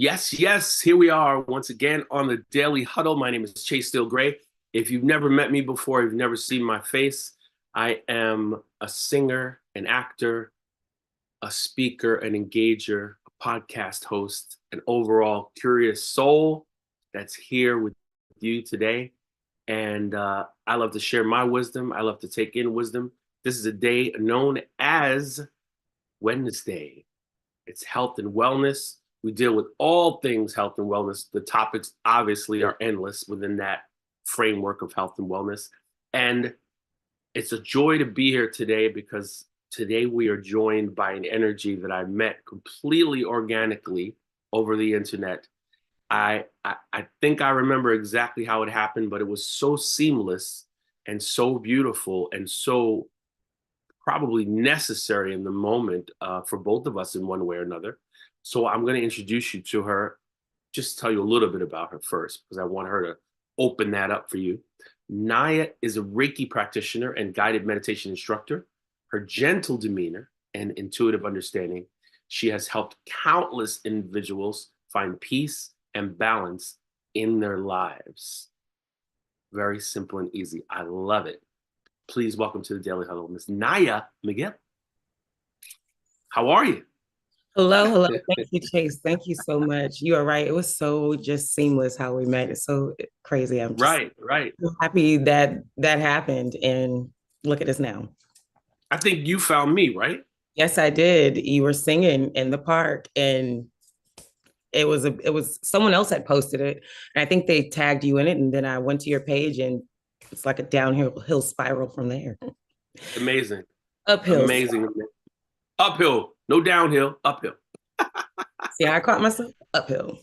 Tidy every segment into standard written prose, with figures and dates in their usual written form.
Yes, yes, here we are once again on the Daily Huddle. My name is Chase Steele Gray. If you've never met me before, you've never seen my face, I am a singer, an actor, a speaker, an engager, a podcast host, an overall curious soul that's here with you today. And I love to share my wisdom. I love to take in wisdom. This is a day known as Wednesday. It's health and wellness. We deal with all things health and wellness. The topics obviously are endless within that framework of health and wellness. And it's a joy to be here today because today we are joined by an energy that I met completely organically over the internet. I think I remember exactly how it happened, but it was so seamless and so beautiful and so probably necessary in the moment for both of us in one way or another. So I'm going to introduce you to her, just tell you a little bit about her first, because I want her to open that up for you. Naya is a Reiki practitioner and guided meditation instructor. Her gentle demeanor and intuitive understanding, she has helped countless individuals find peace and balance in their lives. Very simple and easy. I love it. Please welcome to the Daily Huddle, Miss Naya McGill. How are you? Hello. Thank you, Chase. Thank you so much. You are right. It was so just seamless how we met. It's so crazy. I'm just Right. so happy that that happened. And look at us now. I think you found me, right? Yes, I did. You were singing in the park, and it was someone else had posted it. And I think they tagged you in it. And then I went to your page, and it's like a downhill spiral from there. Amazing. Uphill. Amazing. Uphill, no downhill, uphill. See, I caught myself uphill.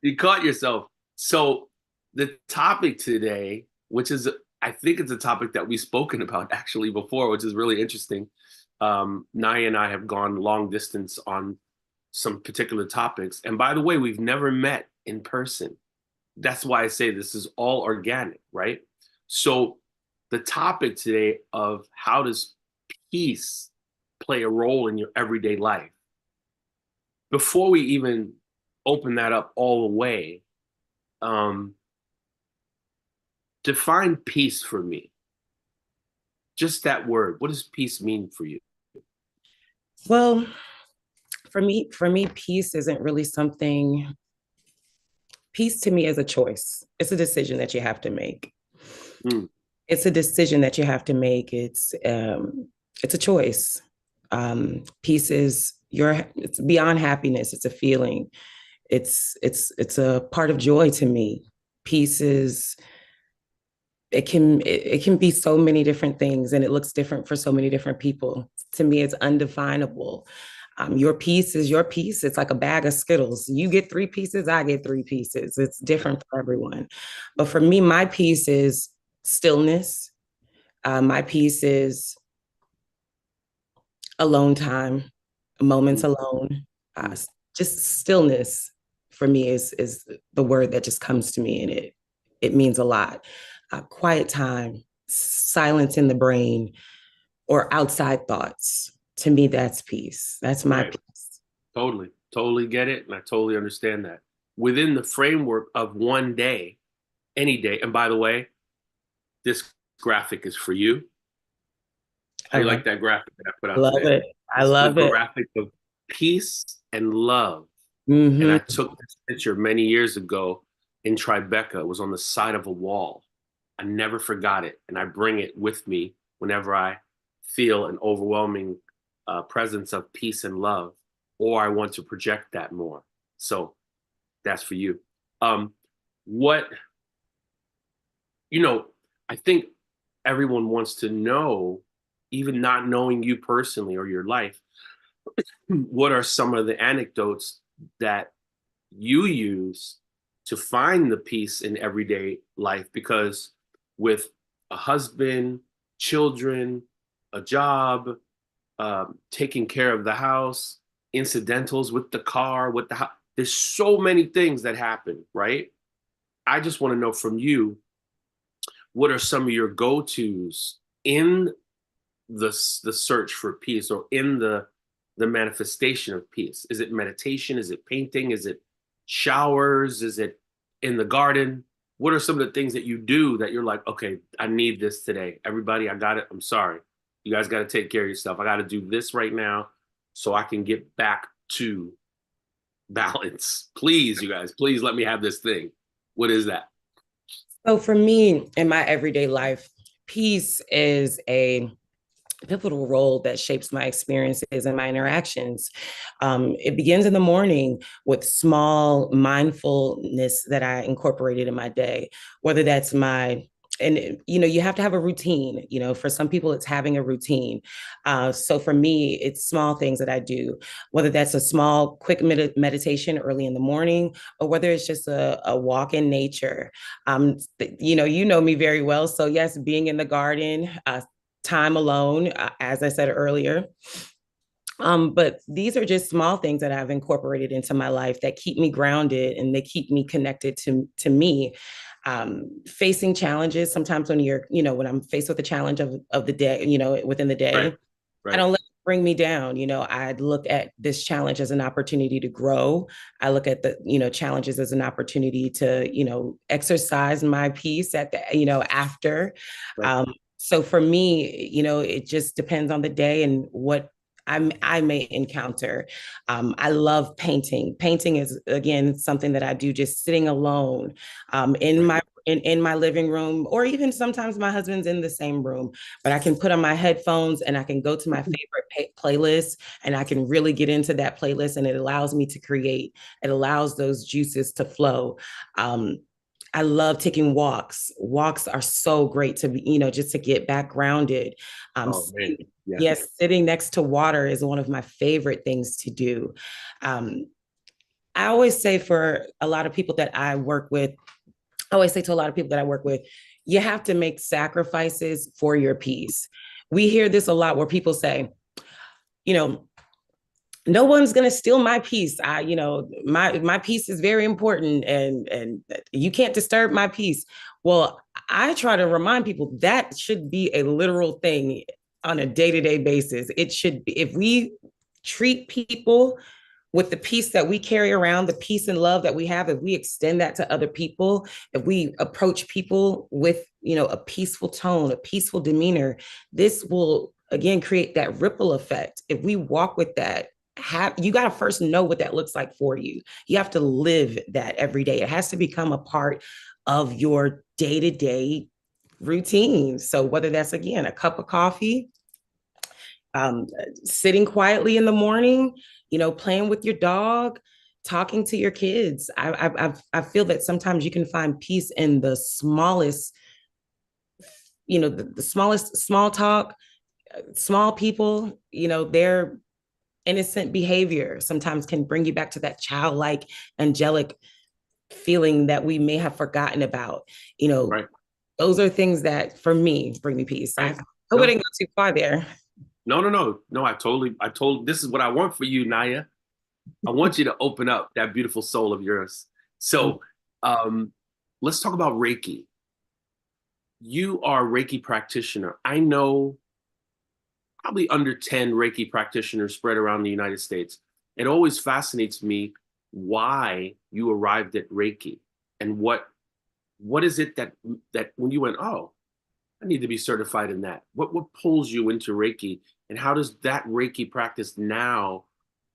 You caught yourself. So the topic today, which is, I think it's a topic that we've spoken about actually before, which is really interesting. Naya and I have gone long distance on some particular topics. And by the way, we've never met in person. That's why I say this is all organic, right? So the topic today of how does peace play a role in your everyday life? Before we even open that up all the way, um, define peace for me. Just that word. What does peace mean for you? Well, for me, peace isn't really something. Peace to me is a choice. It's a decision that you have to make. Mm, It's a decision that you have to make. It's a choice. Peace is it's beyond happiness. It's a feeling. It's a part of joy to me. Peace is it can be so many different things, and it looks different for so many different people. To me, it's undefinable. Your piece is your piece. It's like a bag of Skittles. You get three pieces, I get three pieces. It's different for everyone. But for me, my piece is stillness. My piece is alone time, moments mm, alone. Uh, mm. just stillness for me is the word that just comes to me, and it means a lot. Quiet time, silence in the brain, or outside thoughts. To me, that's peace. That's my Right. peace. Totally get it. And I totally understand that. Within the framework of one day, any day, and by the way, this graphic is for you. I How you love, like that graphic that I put out love today? it. I This is a love it. graphic of peace and love. And Hmm. I took this picture many years ago in Tribeca. It was on the side of a wall. I never forgot it. And I bring it with me whenever I feel an overwhelming presence of peace and love, or I want to project that more. So that's for you. Um, what, you know, I think everyone wants to know, even not knowing you personally or your life, what are some of the anecdotes that you use to find the peace in everyday life? Because with a husband, children, a job, taking care of the house, incidentals with the car, with the house, there's so many things that happen, right? I just want to know from you, what are some of your go-tos in the search for peace, or in the manifestation of peace? Is it meditation? Is it painting? Is it showers? Is it in the garden? What are some of the things that you do that you're like, okay, I need this today? Everybody, I got it. I'm sorry. You guys got to take care of yourself. I got to do this right now so I can get back to balance. Please, you guys, please let me have this thing. What is that? So for me in my everyday life, peace is a pivotal role that shapes my experiences and my interactions. It begins in the morning with small mindfulness that I incorporated in my day, whether that's my and you have to have a routine. For some people it's having a routine. So for me it's small things that I do, whether that's a small quick meditation early in the morning, or whether it's just a walk in nature. You know me very well, so yes, being in the garden, time alone, as I said earlier. But these are just small things that I've incorporated into my life that keep me grounded and they keep me connected to me. Facing challenges, sometimes when I'm faced with a challenge of the day, within the Right, day, I right, don't let it bring me down. I look at this challenge as an opportunity to grow. I look at the, challenges as an opportunity to, exercise my peace at the, after. right. So for me, it just depends on the day and what I may encounter. I love painting. Painting is again something that I do just sitting alone, in Right. my living room, or even sometimes my husband's in the same room. But I can put on my headphones and I can go to my favorite playlist, and I can really get into that playlist, and it allows me to create. It allows those juices to flow. Um, I love taking walks. Walks are so great to be, just to get back grounded. Oh man, yeah. Yes, sitting next to water is one of my favorite things to do. Um, I always say for a lot of people that I work with, I always say to a lot of people that I work with, you have to make sacrifices for your peace. We hear this a lot where people say, you know, no one's going to steal my peace. My peace is very important, and you can't disturb my peace. Well, I try to remind people that should be a literal thing on a day-to-day basis. It should be. If we treat people with the peace that we carry around, the peace and love that we have, if we extend that to other people, if we approach people with, a peaceful tone, a peaceful demeanor, this will again create that ripple effect. If we walk with that, you got to first know what that looks like for you. You have to live that every day. It has to become a part of your day-to-day routine. So whether that's again a cup of coffee, um, sitting quietly in the morning, playing with your dog, talking to your kids. I feel that sometimes you can find peace in the smallest, the smallest small talk, small people, their innocent behavior sometimes can bring you back to that childlike, angelic feeling that we may have forgotten about. You know, Right, those are things that for me bring me peace. I right. hope I No, didn't go too far there. no, no, no, no. This is what I want for you, Naya. I want you to open up that beautiful soul of yours. So, um, let's talk about Reiki. You are a Reiki practitioner. I know probably under 10 Reiki practitioners spread around the United States. It always fascinates me why you arrived at Reiki and what is it that when you went, oh, I need to be certified in that. What pulls you into Reiki, and how does that Reiki practice now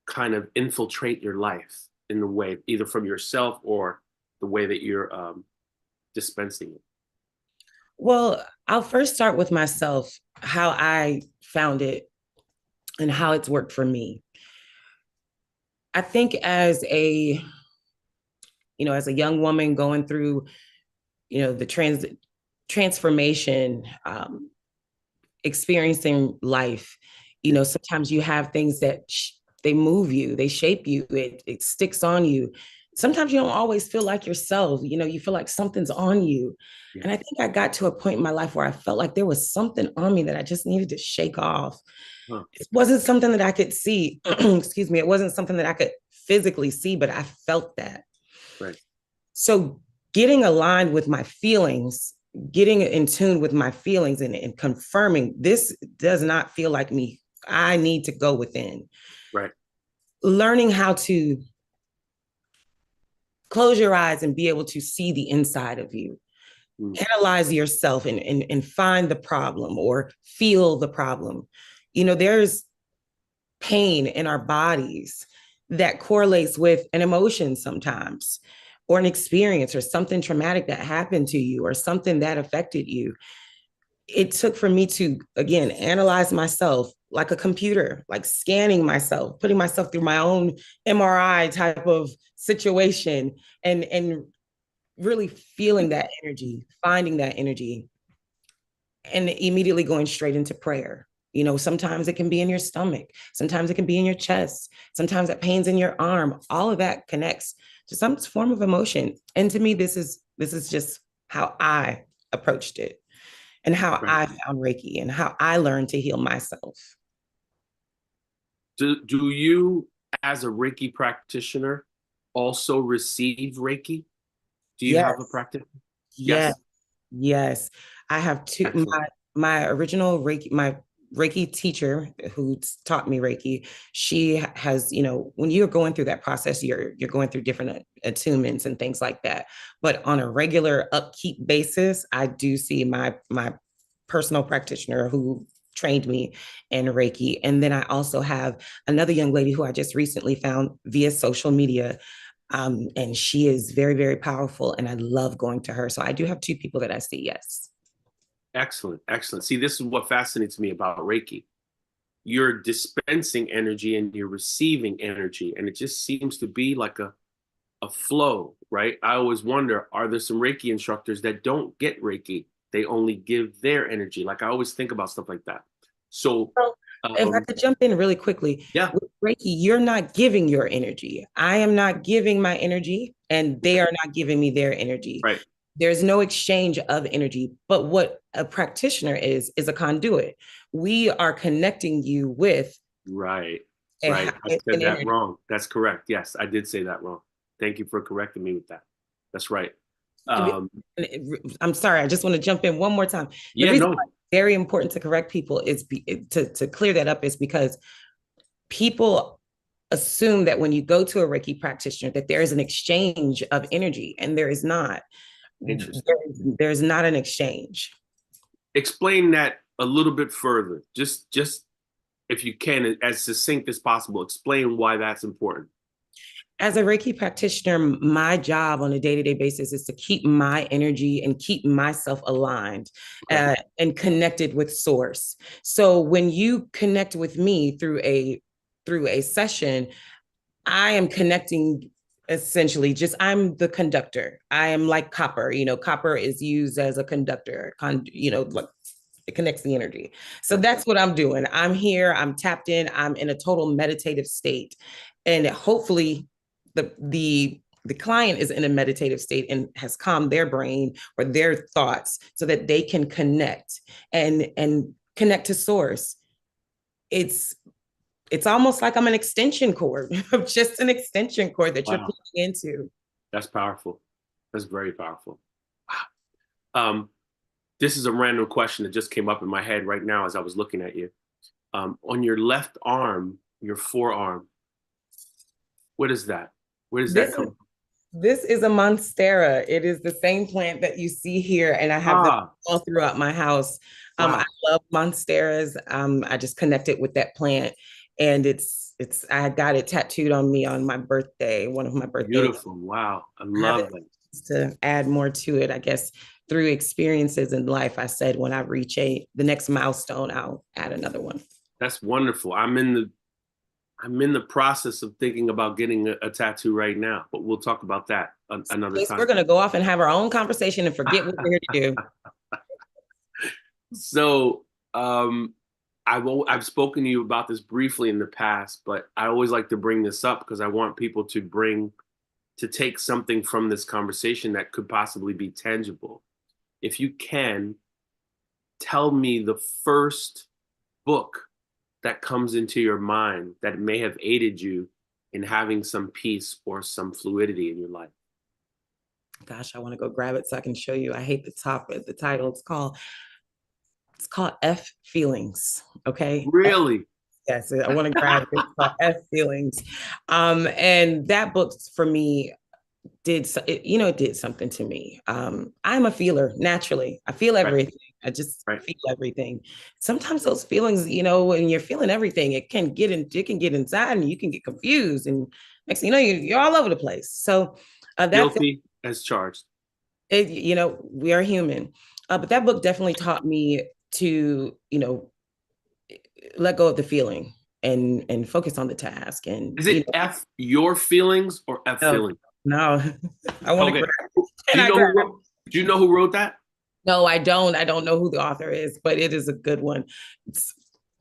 kind of infiltrate your life in the way, either from yourself or the way that you're dispensing it? Well, I'll first start with myself, how I found it and how it's worked for me. I think as a young woman going through, the transformation, experiencing life, sometimes you have things that they move you, they shape you, it sticks on you. Sometimes you don't always feel like yourself, you feel like something's on you. Yeah. And I think I got to a point in my life where I felt like there was something on me that I just needed to shake off. Huh. It wasn't something that I could see. Excuse me. It wasn't something that I could physically see, but I felt that. Right. So getting aligned with my feelings, getting in tune with my feelings, and confirming this does not feel like me. I need to go within. Right. Learning how to close your eyes and be able to see the inside of you. Mm. Analyze yourself and find the problem or feel the problem. You know, there's pain in our bodies that correlates with an emotion sometimes, or an experience, or something traumatic that happened to you, or something that affected you. It took for me to, again, analyze myself like a computer, like scanning myself, putting myself through my own MRI type of situation, and really feeling that energy, finding that energy, and immediately going straight into prayer. You know, sometimes it can be in your stomach, sometimes it can be in your chest, sometimes that pain's in your arm. All of that connects to some form of emotion. And to me, this is just how I approached it, and how Right. I found Reiki, and how I learned to heal myself. Do you, as a Reiki practitioner, also receive Reiki? Do you have a Yes, practice? yes, Yes. yes. I have two. Excellent. My original Reiki, my Reiki teacher who taught me Reiki, she has, you know, when you're going through that process, you're going through different attunements and things like that. But on a regular upkeep basis, I do see my personal practitioner who trained me in Reiki. And then I also have another young lady who I just recently found via social media. And she is very, very powerful. And I love going to her. So I do have two people that I see, yes. Excellent. Excellent. See, this is what fascinates me about Reiki. You're dispensing energy and you're receiving energy, and it just seems to be like a flow, right? I always wonder, are there some Reiki instructors that don't get Reiki? They only give their energy. Like I always think about stuff like that. So, So if I um, could jump in really quickly, yeah, with Reiki, you're not giving your energy. I am not giving my energy, and they are not giving me their energy. right, There's no exchange of energy. But what a practitioner is a conduit. We are connecting you with right, a, right. I an said that energy. wrong. That's correct. Yes, I did say that wrong. Thank you for correcting me with that. That's right. Um, I'm sorry, I just want to jump in one more time. The yeah, reason why no, it's very important to correct people is to clear that up, is because people assume that when you go to a Reiki practitioner that there is an exchange of energy, and there is not. interesting. There's not an exchange. Explain that a little bit further. Just if you can, as succinct as possible, explain why that's important. As a Reiki practitioner, my job on a day-to-day basis is to keep my energy and keep myself aligned Okay. and connected with source. So when you connect with me through a session, I am connecting, essentially, just I'm the conductor. I am like copper. You know, copper is used as a conductor, like it connects the energy. So Right. that's what I'm doing. I'm here, I'm tapped in, I'm in a total meditative state. And hopefully the client is in a meditative state and has calmed their brain or their thoughts so that they can connect and connect to source. It's it's almost like I'm an extension cord, just an extension cord that you're Wow. plugging into. That's powerful. That's very powerful. Wow. This is a random question that just came up in my head right now as I was looking at you. On your left arm, your forearm, what is that? Where does This that is come this is a monstera. It is the same plant that you see here, and I from? have them Ah, all throughout my house. I wow. love monsteras. I just connected with that plant, and it's I got it tattooed on me on my birthday, one of my birthdays. Beautiful. Wow. I I have it love that. to add more to it, I guess, through experiences in life. I said when I reach the next milestone, I'll add another one. That's wonderful. I'm in the process of thinking about getting a tattoo right now, but we'll talk about that another We're time. going to go off and have our own conversation and forget what we're here to do. So, I've spoken to you about this briefly in the past, but I always like to bring this up because I want people to take something from this conversation that could possibly be tangible. If you can, tell me the first book that comes into your mind that may have aided you in having some peace or some fluidity in your life. Gosh, I want to go grab it so I can show you. I hate the title. It's called F Feelings. Okay. Really? Yes, I want to grab it. It's called F Feelings. And that book for me it did something to me. I'm a feeler naturally. I feel Right. everything. I just Right. feel everything. Sometimes those feelings, when you're feeling everything, it can get inside and you can get confused. And next thing you know, you're all over the place. So that Guilty as charged. we are human. But that book definitely taught me to, let go of the feeling and focus on the task. And, Is it F your feelings or F no, feeling? no, I want to Okay. grab. Can Do you I know grab? who wrote, do you know who wrote that? No, I don't. I don't know who the author is, but it is a good one. It's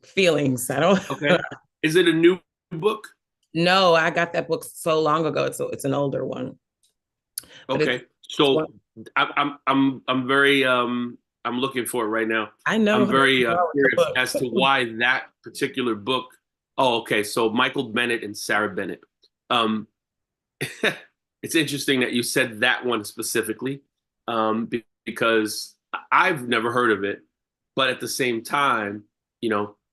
feelings. I don't. Okay. Is it a new book? No, I got that book so long ago. It's an older one, but Okay. it's one. So I'm very I'm looking for it right now. I know I'm who very wrote the curious book. as to why that particular book. Oh, okay. So Michael Bennett and Sarah Bennett. Um, it's interesting that you said that one specifically, because I've never heard of it, but at the same time,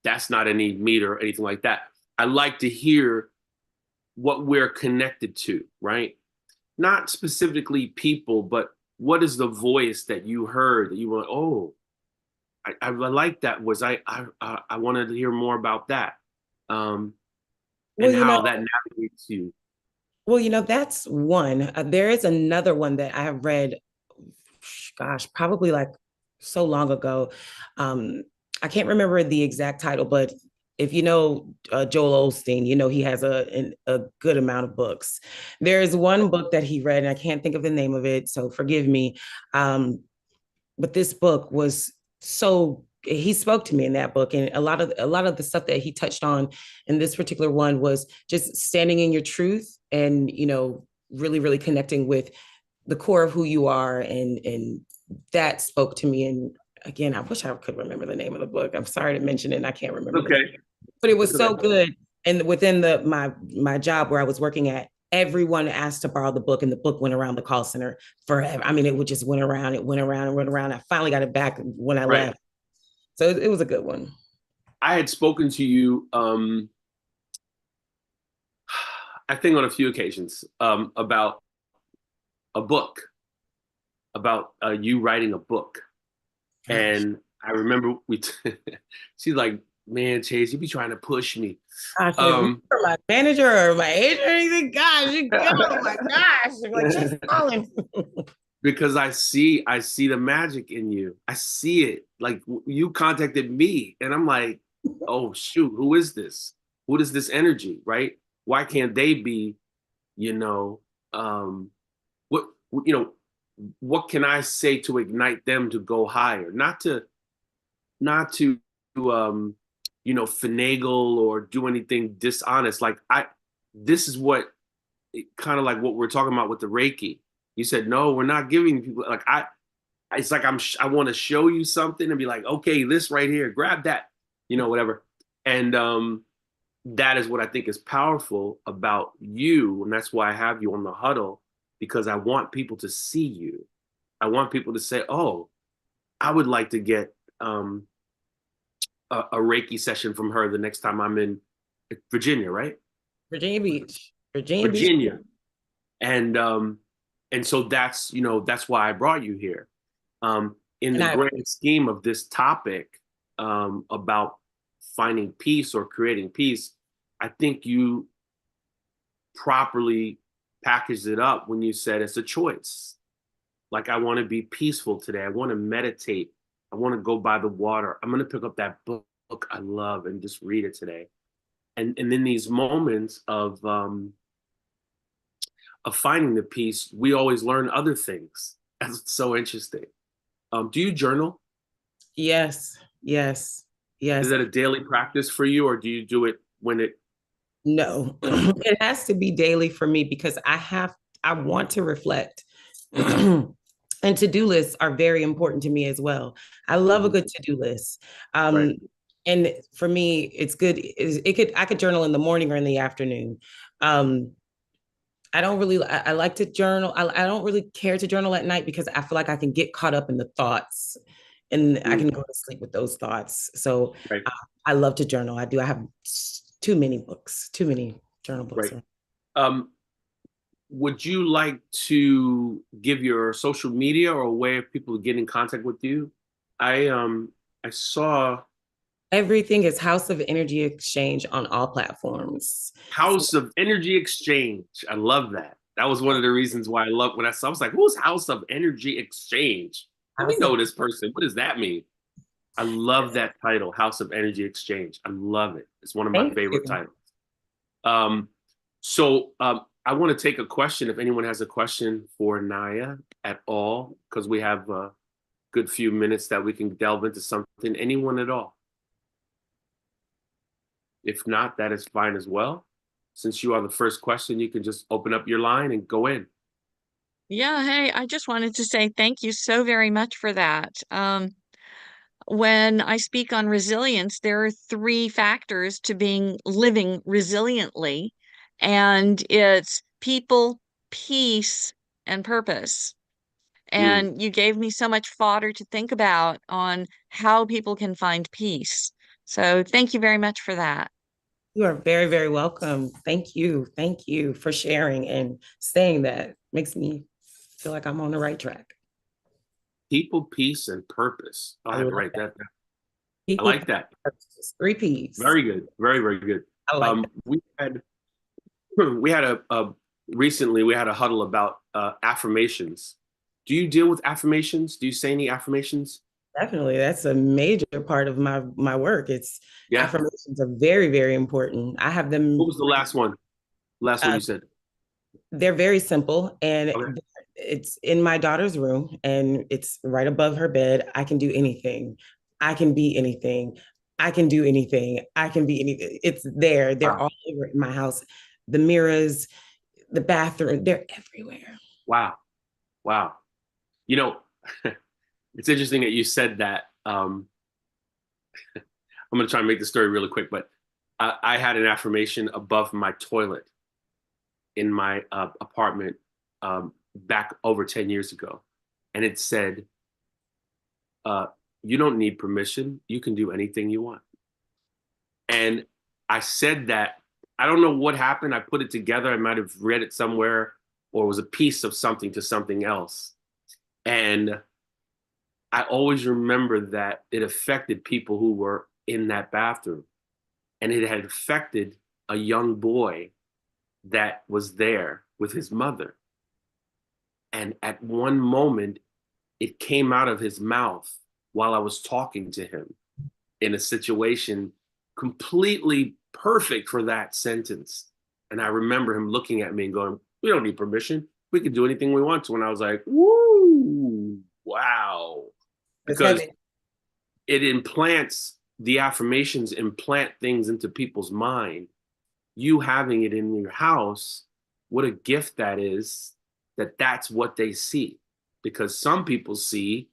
that's not any meat or anything like that. I like to hear what we're connected to, right? Not specifically people, but what is the voice that you heard that you were like, oh, I like that. I wanted to hear more about that, Well, and how that navigates you. that's one. There is another one that I have read, gosh, probably like so long ago. I can't remember the exact title, but if you know Joel Osteen, he has a good amount of books. There is one book that he read, and I can't think of the name of it, so forgive me. But this book was so he spoke to me in that book, and a lot of the stuff that he touched on in this particular one was just standing in your truth, and really really connecting with the core of who you are, and that spoke to me. And again, I wish I could remember the name of the book. I'm sorry to mention it, and I can't remember the name, Okay, but it was that's okay. so good. And within my job where I was working at, everyone asked to borrow the book, and the book went around the call center forever. I mean, it would just went around, it went around and went around. I finally got it back when I Right. left. So it was a good one. I had spoken to you, I think on a few occasions, about a book, about you writing a book. Gosh, And I remember she's like, man, Chase, you be trying to push me. gosh, if you Um, were my manager or my agent or anything, gosh, oh my gosh, like she's calling. because I see the magic in you. I see it. Like you contacted me, and I'm like, oh shoot, who is this? What is this energy, right? Why can't they be, you know, what you know, what can I say to ignite them to go higher? Not to um, finagle or do anything dishonest. Like this is what kind of like what we're talking about with the Reiki. You said no, we're not giving people like It's like I want to show you something and be like, okay, this right here, grab that, whatever. And that is what I think is powerful about you, and that's why I have you on the huddle, because I want people to see you. I want people to say, oh, I would like to get a Reiki session from her the next time I'm in Virginia, right? Virginia Beach, Virginia Beach. Virginia. And so that's why I brought you here. In And the I grand scheme of this topic, about finding peace or creating peace, I think you properly packaged it up when you said it's a choice. Like, I want to be peaceful today. I want to meditate. I want to go by the water. I'm going to pick up that book I love and just read it today. And in these moments of finding the peace, we always learn other things. That's so interesting. Do you journal? yes, yes, Is yes. that a daily practice for you, or do you do it when it No, when it it has to be daily for me because I want to reflect. And to-do lists are very important to me as well. I love a Mhm. good to-do list. Right, And for me, it's good. I could journal in the morning or in the afternoon. Um, I like to journal. I don't really care to journal at night because I feel like I can get caught up in the thoughts and I can mm, go to sleep with those thoughts. So right, uh, I love to journal. I do. I have too many books, too many journal books. right. Um, would you like to give your social media or a way of people to get in contact with you? I saw Everything is House of Energy Exchange on all platforms. House of Energy Exchange. I love that. That was one of the reasons why I love when I saw. I was like, "Who's House of Energy Exchange? Let me House of know this person. What does that mean?" I love that title, House of Energy Exchange. I love it. It's one of my Thank favorite you. titles. Um, I want to take a question. If anyone has a question for Naya at all, because we have a good few minutes that we can delve into something. Anyone at all? If not, that is fine as well. Since you are the first question, you can just open up your line and go in. Yeah, hey, I just wanted to say thank you so very much for that. When I speak on resilience, there are three factors to being living resiliently, and it's people, peace, and purpose. Mm. And you gave me so much fodder to think about on how people can find peace. So thank you very much for that. You are very, very welcome. Thank you. Thank you for sharing and saying that. Makes me feel like I'm on the right track. People, peace, and purpose. I'll I have to love write that. that down. I People, like that. purposes, three P's. Very good. Very, very good. I like that. We had a recently we had a huddle about affirmations. Do you deal with affirmations? Do you say any affirmations? Definitely. That's a major part of my work. It's Yeah. affirmations are very, very important. I have What them, was the last one? Last one uh, you said. they're very simple and Okay. it's in my daughter's room and it's right above her bed. I can do anything. I can be anything. I can do anything. I can be anything. It's there. They're Wow. all over my house. The mirrors, the bathroom, they're everywhere. Wow. Wow. You know, it's interesting that you said that. I'm going to try and make the story really quick, but I had an affirmation above my toilet in my apartment back over 10 years ago. And it said, uh, you don't need permission. You can do anything you want. And I said that. I don't know what happened. I put it together. I might have read it somewhere or it was a piece of something to something else. And I always remember that it affected people who were in that bathroom. And it had affected a young boy that was there with his mother. And at one moment, it came out of his mouth while I was talking to him in a situation completely perfect for that sentence. And I remember him looking at me and going, "We don't need permission. We can do anything we want to." And I was like, "Woo, wow." It's Because heavy. it implants, the affirmations implant things into people's mind. You having it in your house, what a gift that is, that that's what they see. Because some people see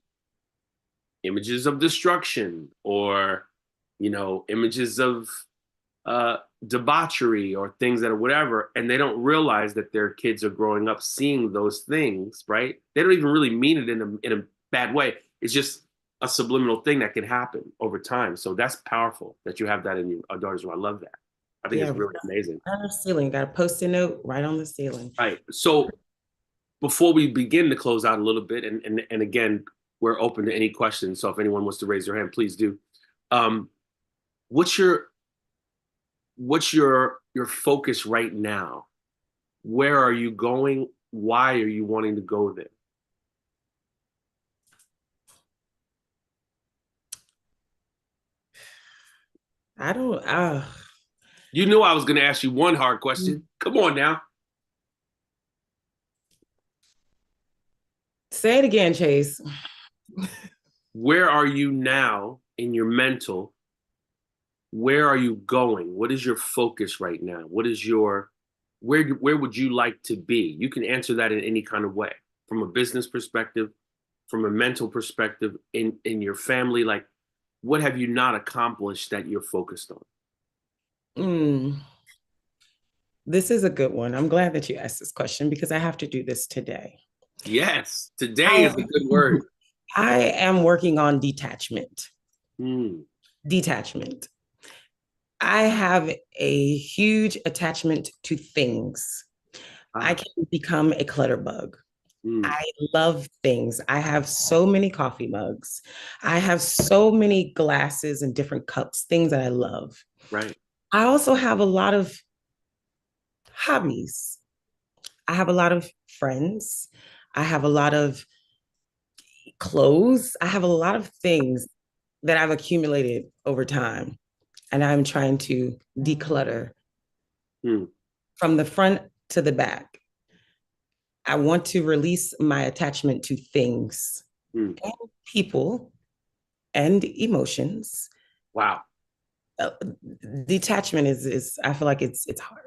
images of destruction or, images of debauchery or things that are whatever, and they don't realize that their kids are growing up seeing those things, right? They don't even really mean it in a bad way. It's just a subliminal thing that can happen over time. So that's powerful that you have that in your daughter's room. I love that. I think Yeah, it's right really amazing. on the ceiling. Got a post-it note right on the ceiling. Right. So before we begin to close out a little bit, and again, we're open to any questions. So if anyone wants to raise their hand, please do. Um, what's your focus right now? Where are you going? Why are you wanting to go there? I don't You knew I was going to ask you one hard question. Come on now. say it again, Chase. Where are you now in your mental? Where are you going? What is your focus right now? What is your where would you like to be? You can answer that in any kind of way, from a business perspective, from a mental perspective, in your family. Like, what have you not accomplished that you're focused on? Mm, this is a good one. I'm glad that you asked this question because I have to do this today. Yes, today I is a good word. I am working on detachment. Hmm. Detachment. I have a huge attachment to things. I can become a clutter bug. Mm, I love things. I have so many coffee mugs. I have so many glasses and different cups, things that I love. right. I also have a lot of hobbies. I have a lot of friends. I have a lot of clothes. I have a lot of things that I've accumulated over time. And I'm trying to declutter Mm, from the front to the back. I want to release my attachment to things mm. and people and emotions. Wow. uh, Detachment is I feel like it's hard.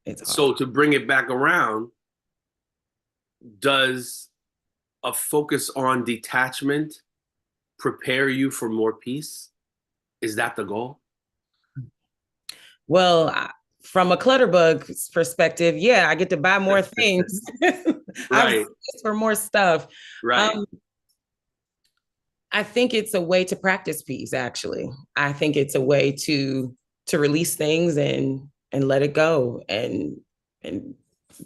It's hard. So to bring it back around, does a focus on detachment prepare you for more peace? Is that the goal? Well, from a clutter bug perspective, yeah, I get to buy more things. I have Right, space for more stuff. right, Um, I think it's a way to practice peace, actually. I think it's a way to release things and let it go and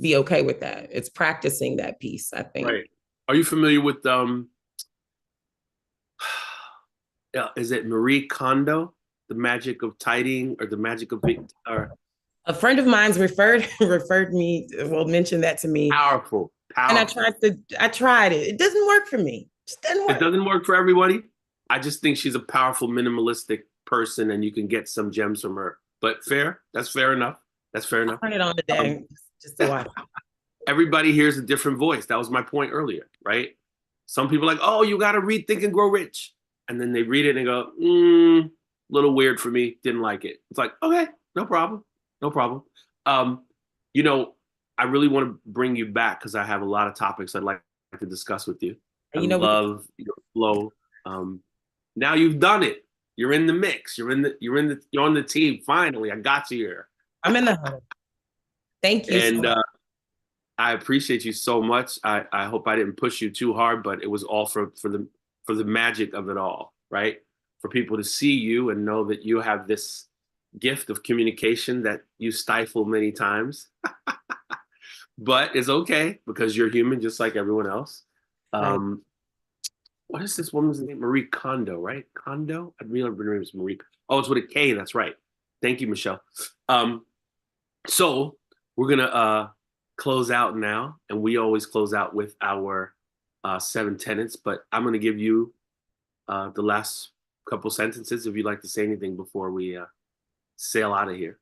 be okay with that. It's practicing that peace, I think. right. Are you familiar with is it Marie Kondo, The Magic of Tidying or The Magic of Big or A friend of mine's referred me, well, mentioned that to me. powerful, And powerful. I tried it. It doesn't work for me. It just doesn't It work. doesn't work for everybody. I just think she's a powerful minimalistic person and you can get some gems from her. But fair, that's fair enough. That's fair I'll enough. turn it on Um, today just to watch. everybody hears a different voice. That was my point earlier, right? Some people are like, oh, you got to read Think and Grow Rich. And then they read it and go, little weird for me. Didn't like it. It's like, okay, no problem. No problem. Um, you know, I really want to bring you back because I have a lot of topics I'd like to discuss with you. I And you know, we love your flow. Um, now you've done it. You're in the mix. You're on the team. Finally, I got you here. I'm in the huddle. Thank you so And much. I appreciate you so much. I hope I didn't push you too hard, but it was all for the magic of it all, right? For people to see you and know that you have this gift of communication that you stifle many times, but it's okay because you're human just like everyone else. Right. Um, what is this woman's name? Marie Kondo, right? Kondo? I really remember her name was Marie. Oh, it's with a K. That's right. Thank you, Michelle. Um, so we're gonna close out now, and we always close out with our 7 tenets. But I'm gonna give you the last couple sentences if you'd like to say anything before we sail out of here.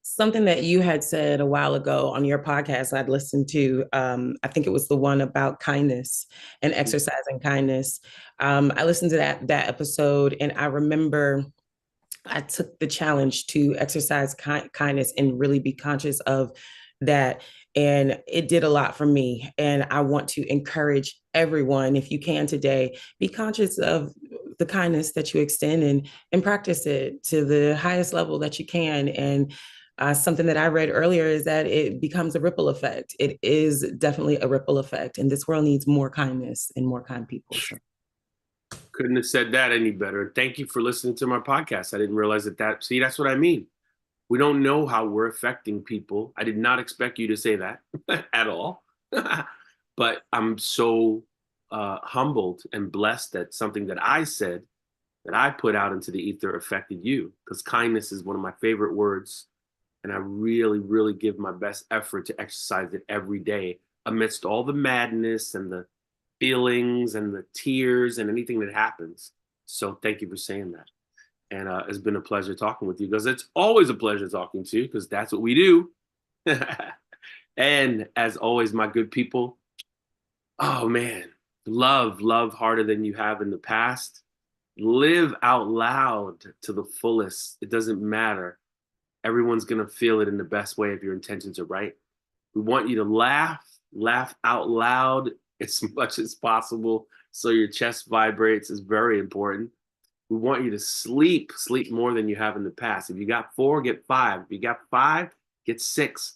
Something that you had said a while ago on your podcast I'd listened to, I think it was the one about kindness and exercising kindness. I listened to that episode, and I remember I took the challenge to exercise kindness and really be conscious of that. And it did a lot for me. And I want to encourage everyone, if you can today, be conscious of the kindness that you extend and practice it to the highest level that you can. And something that I read earlier is that it becomes a ripple effect. It is definitely a ripple effect. And this world needs more kindness and more kind people. So. Couldn't have said that any better. Thank you for listening to my podcast. I didn't realize that. See, that's what I mean. We don't know how we're affecting people. I did not expect you to say that at all. But I'm so humbled and blessed that something that I said, that I put out into the ether, affected you. Because kindness is one of my favorite words. And I really, really give my best effort to exercise it every day amidst all the madness and the feelings and the tears and anything that happens. So thank you for saying that. And it's been a pleasure talking with you because it's always a pleasure talking to you because that's what we do. And as always, my good people, oh man, love harder than you have in the past. Live out loud to the fullest. It doesn't matter. Everyone's going to feel it in the best way if your intentions are right. We want you to laugh out loud as much as possible so your chest vibrates is very important. We want you to sleep more than you have in the past. If you got 4, get 5. If you got 5, get 6.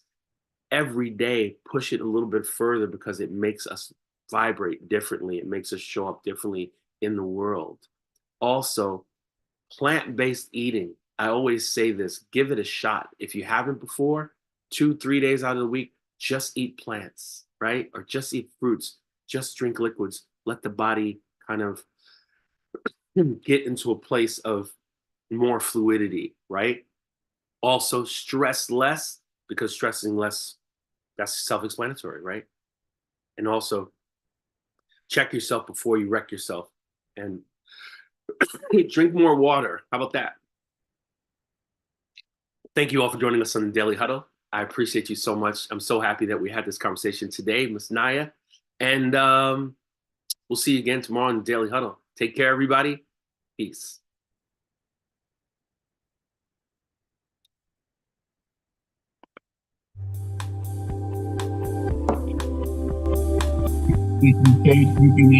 Every day, push it a little bit further because it makes us vibrate differently. It makes us show up differently in the world. Also, plant-based eating. I always say this, give it a shot. If you haven't before, 2, 3 days out of the week, just eat plants, right? Or just eat fruits, just drink liquids. Let the body kind of get into a place of more fluidity, right? Also, stress less, because stressing less, that's self-explanatory, right? And also, check yourself before you wreck yourself, and drink more water. How about that? Thank you all for joining us on the Daily Huddle. I appreciate you so much. I'm so happy that we had this conversation today, Miss Naya. And we'll see you again tomorrow on the Daily Huddle. Take care, everybody. Peace. You can